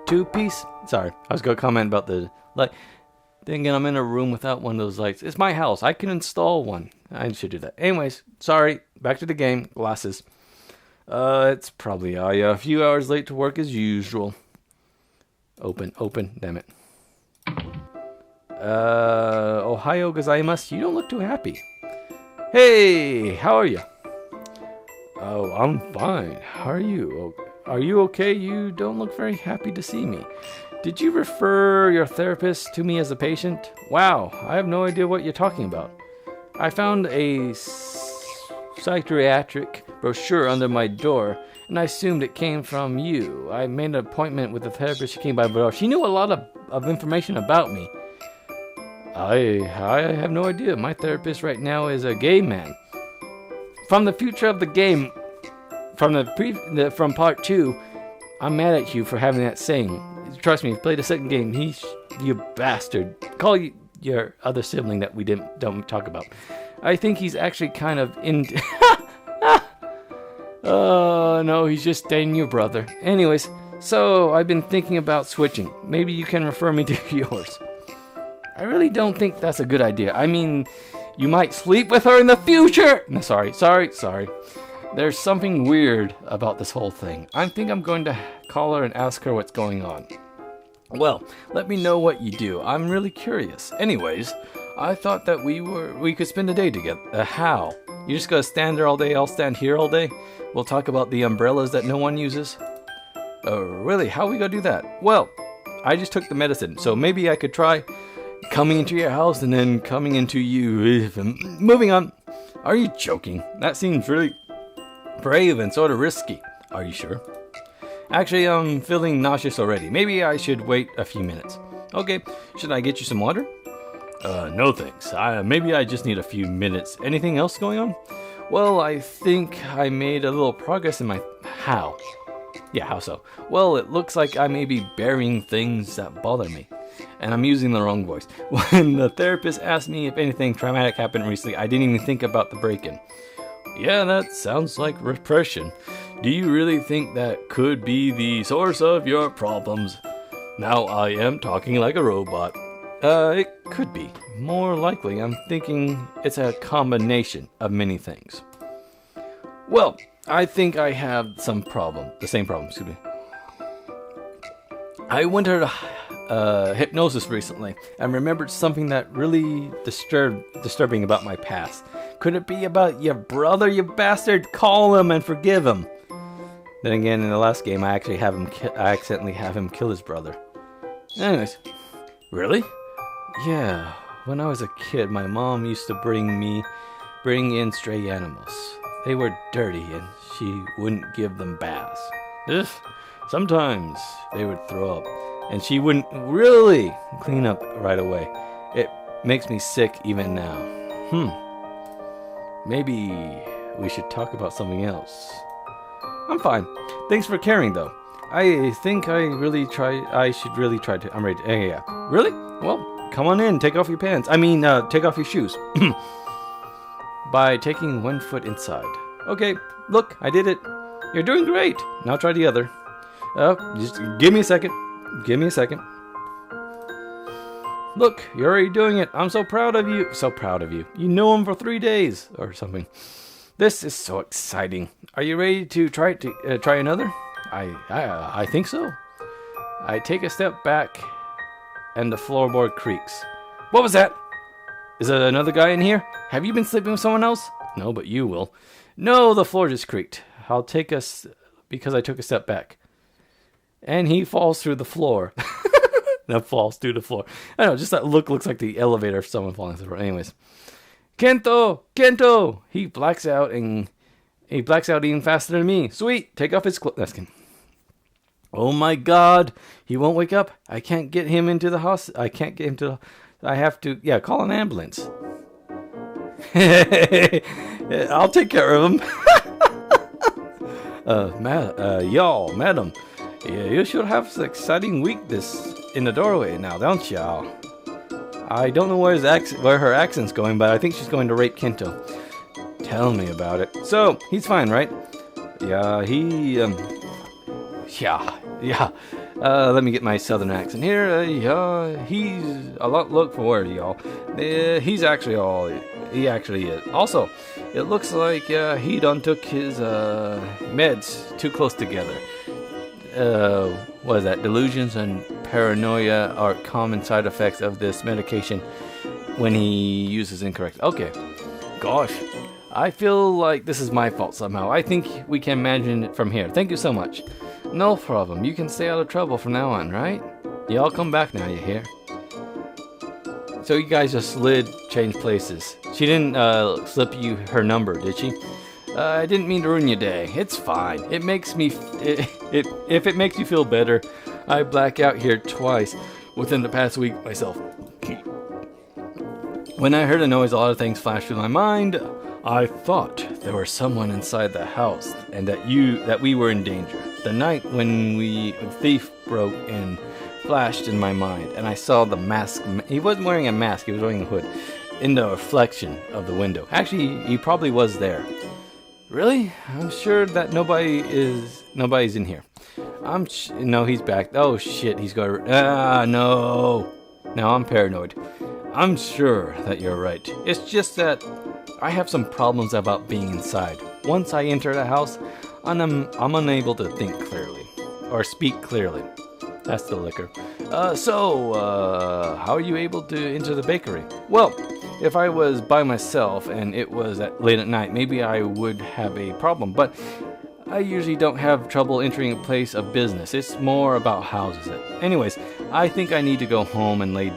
two-piece. Sorry, I was going to comment about the light. Then again, I'm in a room without one of those lights. It's my house. I can install one. I should do that. Anyways, sorry. Back to the game. Glasses. It's probably a few hours late to work as usual. Open. Damn it. Ohio gozaimasu. You don't look too happy. Hey, how are you? Oh, I'm fine. How are you? Are you okay? You don't look very happy to see me. Did you refer your therapist to me as a patient? Wow, I have no idea what you're talking about. I found a psychiatric brochure under my door, and I assumed it came from you. I made an appointment with the therapist. She came by, but she knew a lot of information about me. I have no idea. My therapist right now is a gay man. From the future of the game, from part 2, I'm mad at you for having that saying. Trust me, play the second game. You bastard. Call your other sibling that we don't talk about. I think he's actually kind of in. Oh no, he's just dating your brother. Anyways, so I've been thinking about switching. Maybe you can refer me to yours. I really don't think that's a good idea. I mean, you might sleep with her in the future. No, sorry. There's something weird about this whole thing. I think I'm going to call her and ask her what's going on. Well, let me know what you do. I'm really curious. Anyways, I thought that we could spend a day together. How? You just gotta stand there all day, I'll stand here all day? We'll talk about the umbrellas that no one uses? Oh, really? How are we gonna do that? Well, I just took the medicine, so maybe I could try coming into your house and then coming into you. Moving on. Are you joking? That seems really brave and sort of risky. Are you sure? Actually, I'm feeling nauseous already. Maybe I should wait a few minutes. Okay, should I get you some water? No thanks. Maybe I just need a few minutes. Anything else going on? Well, I think I made a little progress in my... How? Yeah, how so? Well, it looks like I may be burying things that bother me. And I'm using the wrong voice. When the therapist asked me if anything traumatic happened recently, I didn't even think about the break-in. Yeah, that sounds like repression. Do you really think that could be the source of your problems? Now I am talking like a robot. It could be. More likely, I'm thinking it's a combination of many things. Well, I think I have the same problem, excuse me. I went to hypnosis recently and remembered something that really disturbing about my past. Could it be about your brother, you bastard? Call him and forgive him. Then again, in the last game, I accidentally have him kill his brother. Anyways, really? Yeah, when I was a kid, my mom used to bring in stray animals. They were dirty and she wouldn't give them baths. Sometimes they would throw up and she wouldn't really clean up right away. It makes me sick even now. Maybe we should talk about something else. I'm fine. Thanks for caring though. I think I should really try to. I'm ready. Yeah. Really? Well, come on in. Take off your pants. Take off your shoes. By taking one foot inside. Okay, look, I did it. You're doing great. Now try the other. Just give me a second. Look, you're already doing it. I'm so proud of you. So proud of you. You know him for 3 days or something. This is so exciting. Are you ready to try another? I think so. I take a step back, and the floorboard creaks. What was that? Is there another guy in here? Have you been sleeping with someone else? No, but you will. No, the floor just creaked. Because I took a step back. And he falls through the floor. Falls through the floor. I know, just that looks like the elevator of someone falling through the floor. Anyways. Kento! He blacks out even faster than me. Sweet! Take off his clothes. Oh my god! He won't wake up. I can't get him into the hospital. I have to, call an ambulance. I'll take care of him. Madam. Yeah, you should have an exciting week in the doorway now, don't you? I don't know where her accent's going, but I think she's going to rape Kento. Tell me about it. So, he's fine, right? Yeah, Yeah. Let me get my southern accent here. He's a lot. Look for word, y'all. He's actually all. He actually is. Also, it looks like he done took his meds too close together. What is that? Delusions and paranoia are common side effects of this medication when he uses incorrect. Okay. Gosh. I feel like this is my fault somehow. I think we can imagine it from here. Thank you so much. No problem. You can stay out of trouble from now on, right? Y'all come back now, you hear? So you guys just changed places. She didn't slip you her number, did she? I didn't mean to ruin your day. It's fine. It makes me... if it makes you feel better, I black out here twice within the past week myself. When I heard a noise, a lot of things flashed through my mind. I thought there was someone inside the house and that we were in danger. The night when the thief broke in flashed in my mind, and I saw the mask. He wasn't wearing a mask, he was wearing a hood, in the reflection of the window. Actually, he probably was there. Really? I'm sure that nobody's in here. No, he's back. Oh shit, he's got no. Now I'm paranoid. I'm sure that you're right. It's just that I have some problems about being inside. Once I enter the house, I'm unable to think clearly or speak clearly. That's the liquor. So how are you able to enter the bakery? Well, if I was by myself and it was late at night, maybe I would have a problem. But I usually don't have trouble entering a place of business. It's more about houses. Anyways, I think I need to go home and lay...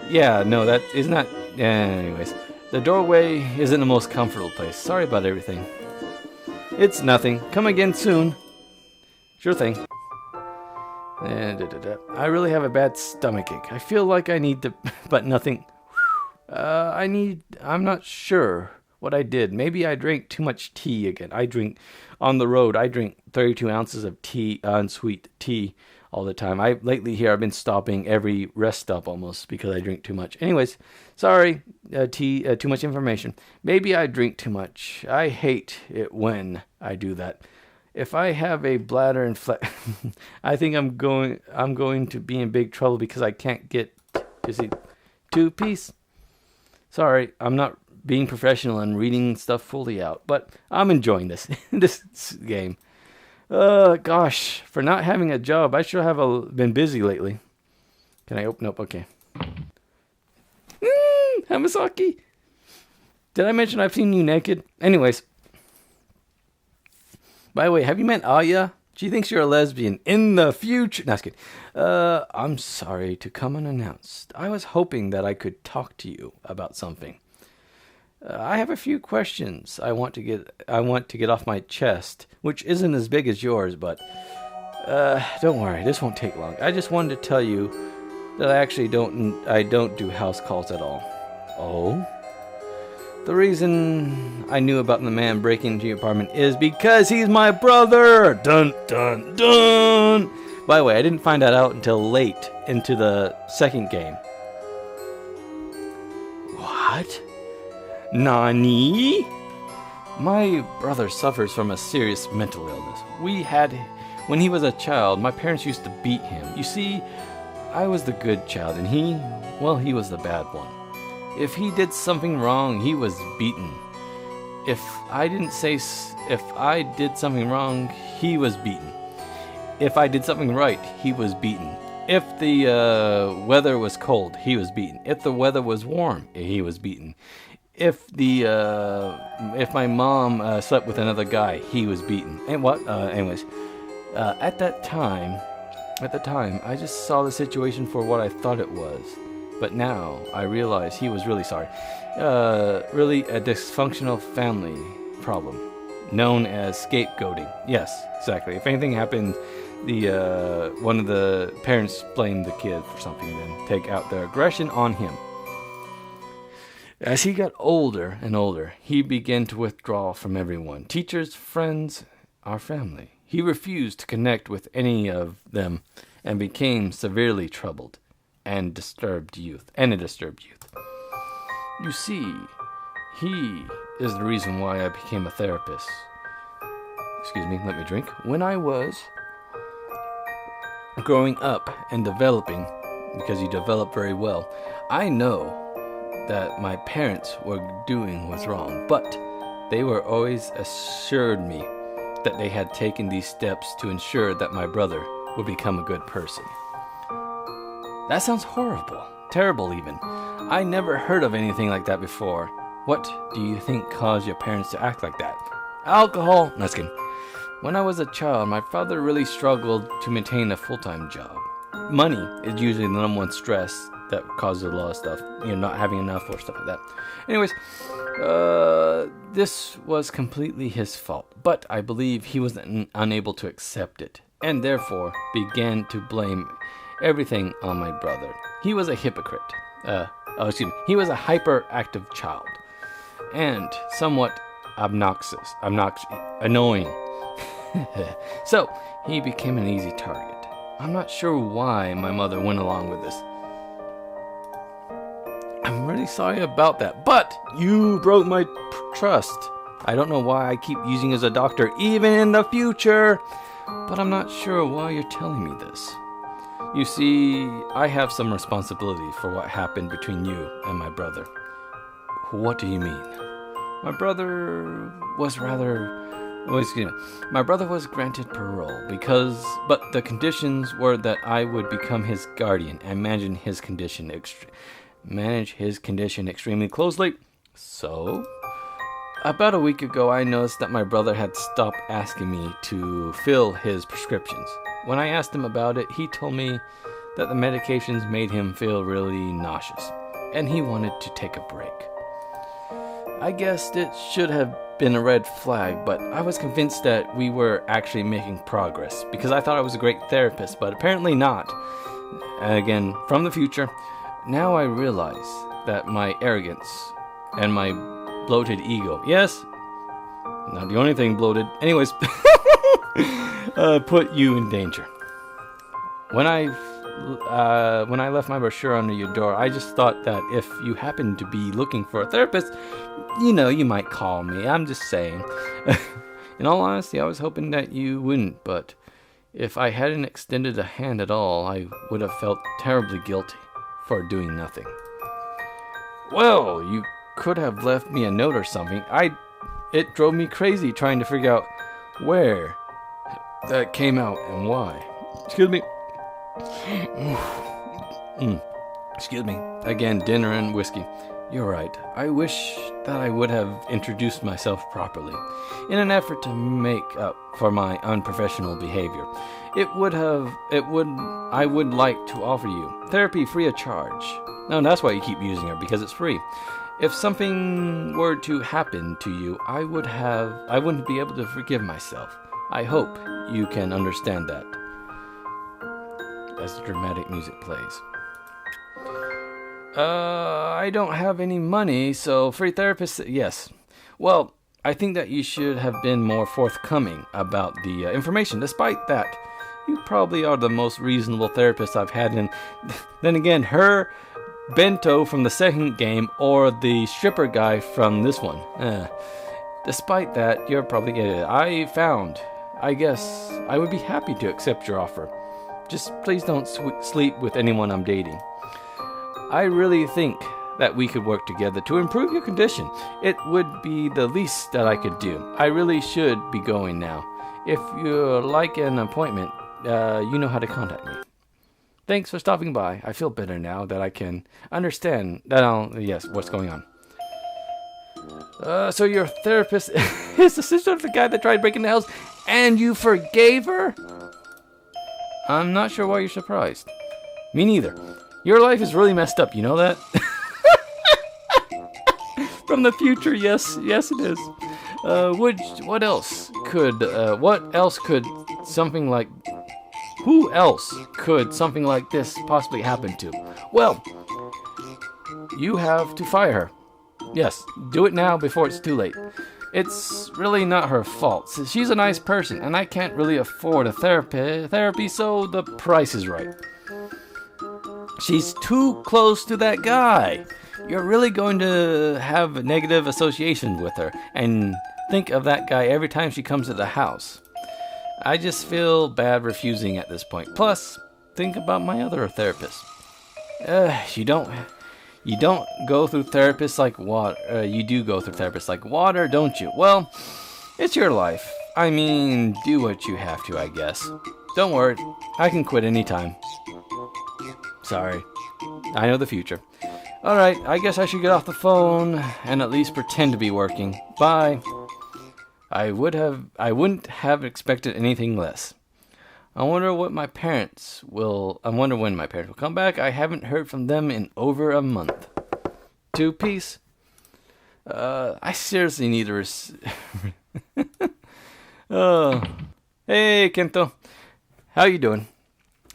Yeah, no, that is not... Anyways, the doorway isn't the most comfortable place. Sorry about everything. It's nothing. Come again soon. Sure thing. I really have a bad stomachache. I feel like I need to... But nothing... I'm not sure what I did. Maybe I drank too much tea again. On the road, I drink 32 ounces of tea, unsweet tea, all the time. Lately here, I've been stopping every rest stop almost because I drink too much. Anyways, sorry, too much information. Maybe I drink too much. I hate it when I do that. If I have a bladder infection, I think I'm going to be in big trouble because I can't get, you see, 2-piece. Sorry, I'm not being professional and reading stuff fully out, but I'm enjoying this game. Gosh, for not having a job, I should have been busy lately. Can I open up? Okay. Hamasaki. Did I mention I've seen you naked? Anyways. By the way, have you met Aya? She thinks you're a lesbian in the future. No, just kidding. I'm sorry to come unannounced. I was hoping that I could talk to you about something. I have a few questions I want to get off my chest, which isn't as big as yours, but don't worry, this won't take long. I just wanted to tell you that I don't do house calls at all. Oh? The reason I knew about the man breaking into your apartment is because he's my brother! Dun dun dun! By the way, I didn't find that out until late into the second game. What? Nani? My brother suffers from a serious mental illness. When he was a child, my parents used to beat him. You see, I was the good child and he was the bad one. If he did something wrong, he was beaten. If I did something wrong, he was beaten. If I did something right, he was beaten. If the weather was cold, he was beaten. If the weather was warm, he was beaten. If my mom slept with another guy, he was beaten. And anyways, at the time, I just saw the situation for what I thought it was. But now I realize he was really sorry. Really a dysfunctional family problem, known as scapegoating. Yes, exactly. If anything happened, one of the parents blamed the kid for something, then take out their aggression on him. As he got older and older, he began to withdraw from everyone. Teachers, friends, our family. He refused to connect with any of them and became severely troubled and a disturbed youth. You see, he is the reason why I became a therapist. Excuse me, let me drink. When I was growing up and developing, because you develop very well, I know that my parents were doing was wrong, but they were always assured me that they had taken these steps to ensure that my brother would become a good person. That sounds horrible, terrible even. I never heard of anything like that before. What do you think caused your parents to act like that? Alcohol? No, just kidding. When I was a child, my father really struggled to maintain a full-time job. Money is usually the number one stress that causes a lot of stuff, not having enough or stuff like that. Anyways, this was completely his fault, but I believe he was unable to accept it, and therefore began to blame everything on my brother. He was a hypocrite. He was a hyperactive child, and somewhat annoying. So, he became an easy target. I'm not sure why my mother went along with this. I'm really sorry about that, but you broke my trust. I don't know why I keep using you as a doctor, even in the future, but I'm not sure why you're telling me this. You see, I have some responsibility for what happened between you and my brother. What do you mean? My brother was granted parole but the conditions were that I would become his guardian and manage his condition extremely closely. So, about a week ago, I noticed that my brother had stopped asking me to fill his prescriptions. When I asked him about it, he told me that the medications made him feel really nauseous, and he wanted to take a break. I guessed it should have been a red flag, but I was convinced that we were actually making progress, because I thought I was a great therapist, but apparently not. Again, from the future, now I realize that my arrogance and my bloated ego, yes, not the only thing bloated, anyways, put you in danger. When I left my brochure under your door, I just thought that if you happened to be looking for a therapist, you might call me. I'm just saying. In all honesty, I was hoping that you wouldn't, but if I hadn't extended a hand at all, I would have felt terribly guilty for doing nothing. Well, you could have left me a note or something. It drove me crazy trying to figure out where that came out and why. Excuse me. Excuse me. Again, dinner and whiskey. You're right. I wish that I would have introduced myself properly, in an effort to make up for my unprofessional behavior. I would like to offer you therapy free of charge. No, that's why you keep using her, because it's free. If something were to happen to you, I wouldn't be able to forgive myself. I hope you can understand that. As the dramatic music plays. I don't have any money, so free therapist, yes. Well, I think that you should have been more forthcoming about the information. Despite that, you probably are the most reasonable therapist I've had. And then again, her bento from the second game or the stripper guy from this one. Despite that, you're probably I guess I would be happy to accept your offer. Just please don't sleep with anyone I'm dating. I really think that we could work together to improve your condition. It would be the least that I could do. I really should be going now. If you'd like an appointment, you know how to contact me. Thanks for stopping by. I feel better now that I can understand what's going on. So your therapist is the sister of the guy that tried breaking the house, and you forgave her? I'm not sure why you're surprised. Me neither. Your life is really messed up, you know that? From the future, yes it is. Who else could something like this possibly happen to? Well, you have to fire her. Yes, do it now before it's too late. It's really not her fault. She's a nice person, and I can't really afford a therapy, so the price is right. She's too close to that guy. You're really going to have negative associations with her and think of that guy every time she comes to the house. I just feel bad refusing at this point. Plus, think about my other therapist. You don't go through therapists like water. You do go through therapists like water, don't you? Well, it's your life. I mean, do what you have to, I guess. Don't worry, I can quit anytime. Sorry, I know the future. Alright, I guess I should get off the phone and at least pretend to be working. Bye. I wouldn't have expected anything less. I wonder when my parents will come back. I haven't heard from them in over a month. 2 Peace. I seriously need to Oh. Hey, Kento. How you doing?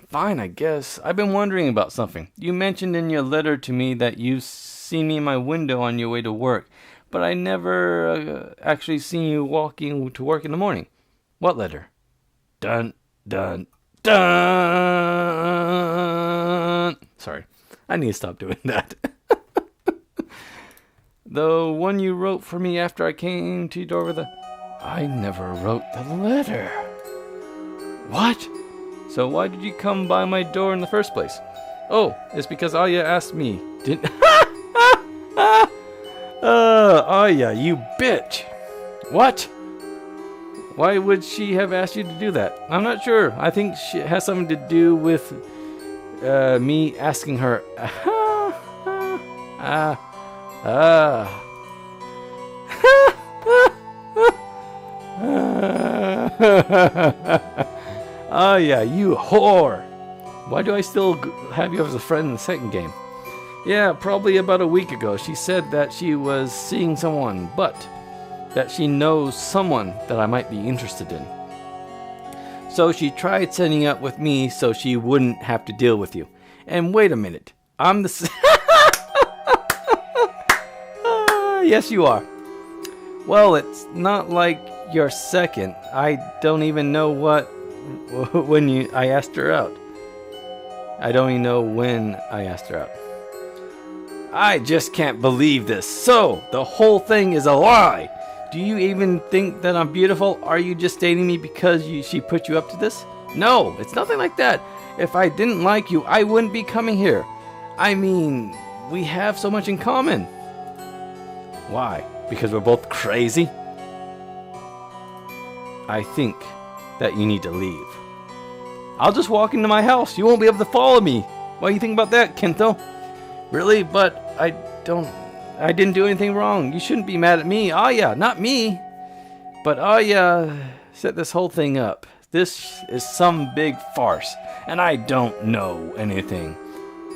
Fine, I guess. I've been wondering about something. You mentioned in your letter to me that you seen me in my window on your way to work, but I never actually seen you walking to work in the morning. What letter? Dun, dun, dun. Sorry, I need to stop doing that. The one you wrote for me after I came to your door with I never wrote the letter. What? So why did you come by my door in the first place? Oh, it's because Aya asked me. Didn't... Aya, you bitch. What? Why would she have asked you to do that? I'm not sure. I think it has something to do with me asking her. Oh yeah, you whore. Why do I still have you as a friend in the second game? Yeah, probably about a week ago. She said that she was seeing someone, but that she knows someone that I might be interested in. So she tried setting up with me so she wouldn't have to deal with you. And wait a minute. I'm the... Yes, you are. Well, it's not like you're second. I don't even know I asked her out. I don't even know when I asked her out. I just can't believe this. So, the whole thing is a lie. Do you even think that I'm beautiful? Are you just dating me because she put you up to this? No, it's nothing like that. If I didn't like you, I wouldn't be coming here. I mean, we have so much in common. Why? Because we're both crazy? I think that you need to leave. I'll just walk into my house. You won't be able to follow me. What do you think about that, Kento? Really? But I didn't do anything wrong. You shouldn't be mad at me. Aya, not me. But Aya set this whole thing up. This is some big farce. And I don't know anything.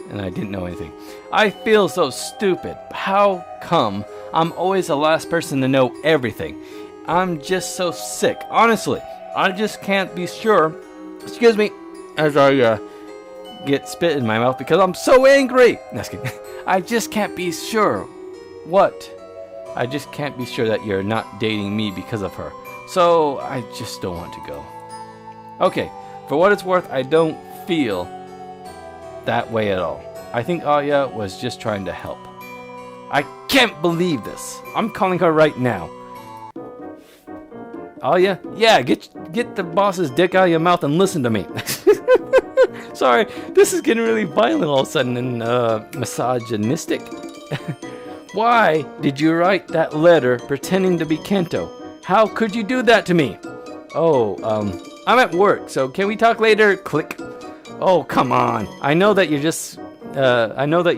And I didn't know anything. I feel so stupid. How come I'm always the last person to know everything? I'm just so sick. Honestly, I just can't be sure. Excuse me, as I get spit in my mouth because I'm so angry. No, just kidding. I just can't be sure. What? I just can't be sure that you're not dating me because of her. So I just don't want to go. Okay, for what it's worth, I don't feel that way at all. I think Aya was just trying to help. I can't believe this. I'm calling her right now. Aya? Yeah, get the boss's dick out of your mouth and listen to me. Sorry, this is getting really violent all of a sudden and misogynistic. Why did you write that letter pretending to be Kento? How could you do that to me? Oh, I'm at work, so can we talk later? Click. Oh, come on. I know that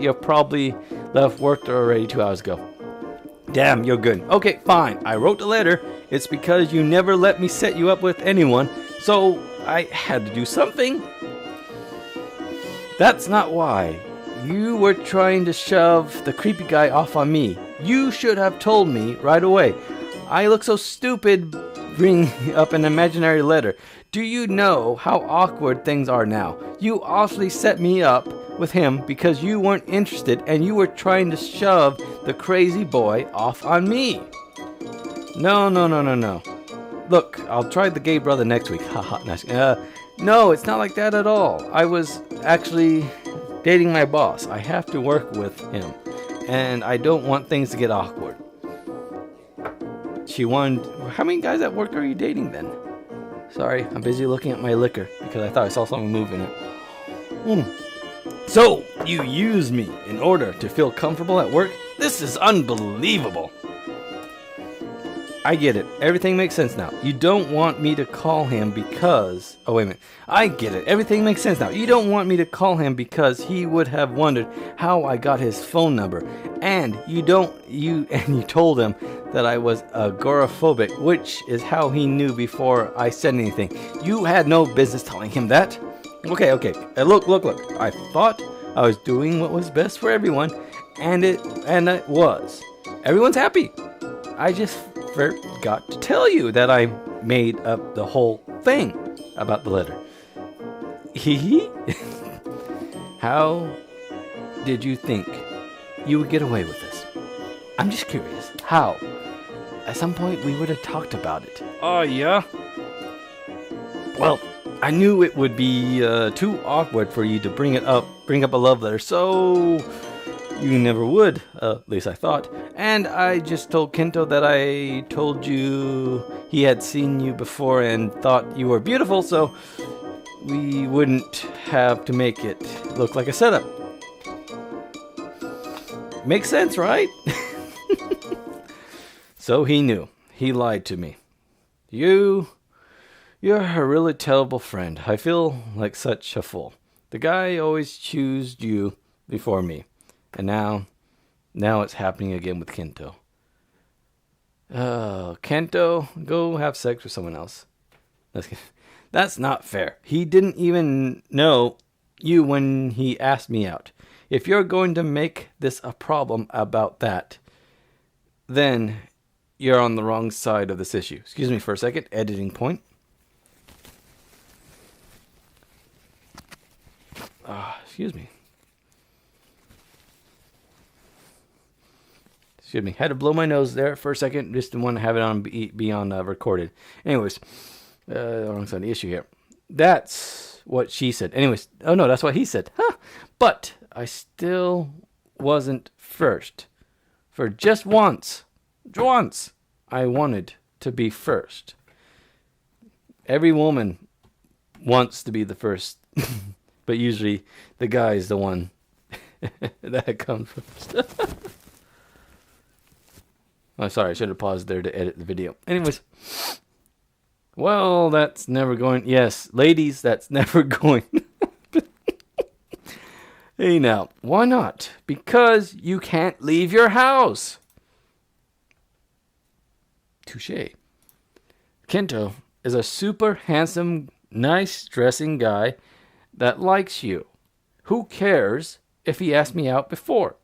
you probably left work already 2 hours ago. Damn, you're good. Okay, fine. I wrote the letter. It's because you never let me set you up with anyone, so I had to do something. That's not why. You were trying to shove the creepy guy off on me. You should have told me right away. I look so stupid bringing up an imaginary letter. Do you know how awkward things are now? You obviously set me up with him because you weren't interested and you were trying to shove the crazy boy off on me. No. Look, I'll try the gay brother next week. Haha, nice. No, it's not like that at all. I was actually dating my boss. I have to work with him, and I don't want things to get awkward. She wanted... How many guys at work are you dating then? Sorry, I'm busy looking at my liquor because I thought I saw someone move in it. So, you use me in order to feel comfortable at work? This is unbelievable. I get it. Everything makes sense now. You don't want me to call him because... Oh, wait a minute. I get it. Everything makes sense now. You don't want me to call him because he would have wondered how I got his phone number. And you told him that I was agoraphobic, which is how he knew before I said anything. You had no business telling him that. Okay. Look. I thought I was doing what was best for everyone, and it was. Everyone's happy. I just forgot to tell you that I made up the whole thing about the letter. Hee. How did you think you would get away with this? I'm just curious. How? At some point we would have talked about it. Oh, yeah? Well, I knew it would be too awkward for you to bring up a love letter, so you never would, at least I thought. And I just told Kento that I told you he had seen you before and thought you were beautiful, so we wouldn't have to make it look like a setup. Makes sense, right? So he knew. He lied to me. You're a really terrible friend. I feel like such a fool. The guy always chose you before me. And now it's happening again with Kento. Kento, go have sex with someone else. That's not fair. He didn't even know you when he asked me out. If you're going to make this a problem about that, then you're on the wrong side of this issue. Excuse me for a second. Editing point. Excuse me. Had to blow my nose there for a second. Just didn't want to have it on be on recorded. Anyways, wrong side of the issue here. That's what she said. Anyways, oh no, that's what he said. Huh. But I still wasn't first. For just once, I wanted to be first. Every woman wants to be the first, but usually the guy is the one that comes first. I'm sorry, I should have paused there to edit the video. Anyways, well, that's never going. Yes, ladies, that's never going. Hey, now, why not? Because you can't leave your house. Touché. Kento is a super handsome, nice dressing guy that likes you. Who cares if he asked me out before?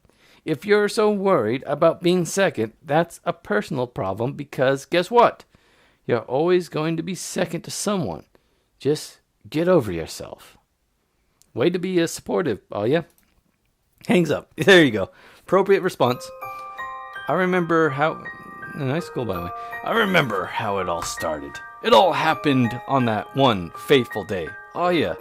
If you're so worried about being second, that's a personal problem because guess what? You're always going to be second to someone. Just get over yourself. Way to be supportive, oh yeah? Hangs up. There you go. Appropriate response. I remember how... Nice goal, by the way. I remember how it all started. It all happened on that one fateful day. Oh yeah.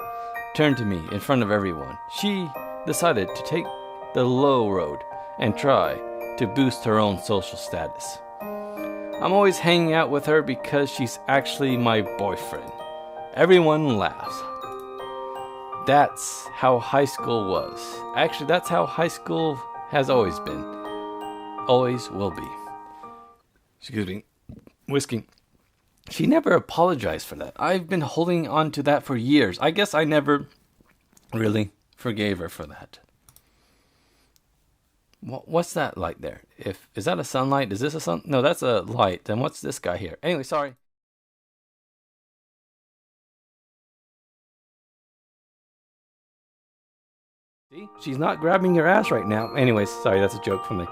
Turned to me in front of everyone. She decided to take the low road and try to boost her own social status. I'm always hanging out with her because she's actually my boyfriend. Everyone laughs. That's how high school was. Actually, that's how high school has always been. Always will be. Excuse me. Whisking. She never apologized for that. I've been holding on to that for years. I guess I never really forgave her for that. What's that light there? Is that a sunlight? Is this a sun? No, that's a light. Then what's this guy here? Anyway, sorry. See? She's not grabbing your ass right now. Anyways, sorry, that's a joke from the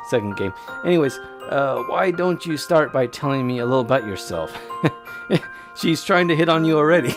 second game. Anyways, why don't you start by telling me a little about yourself? She's trying to hit on you already.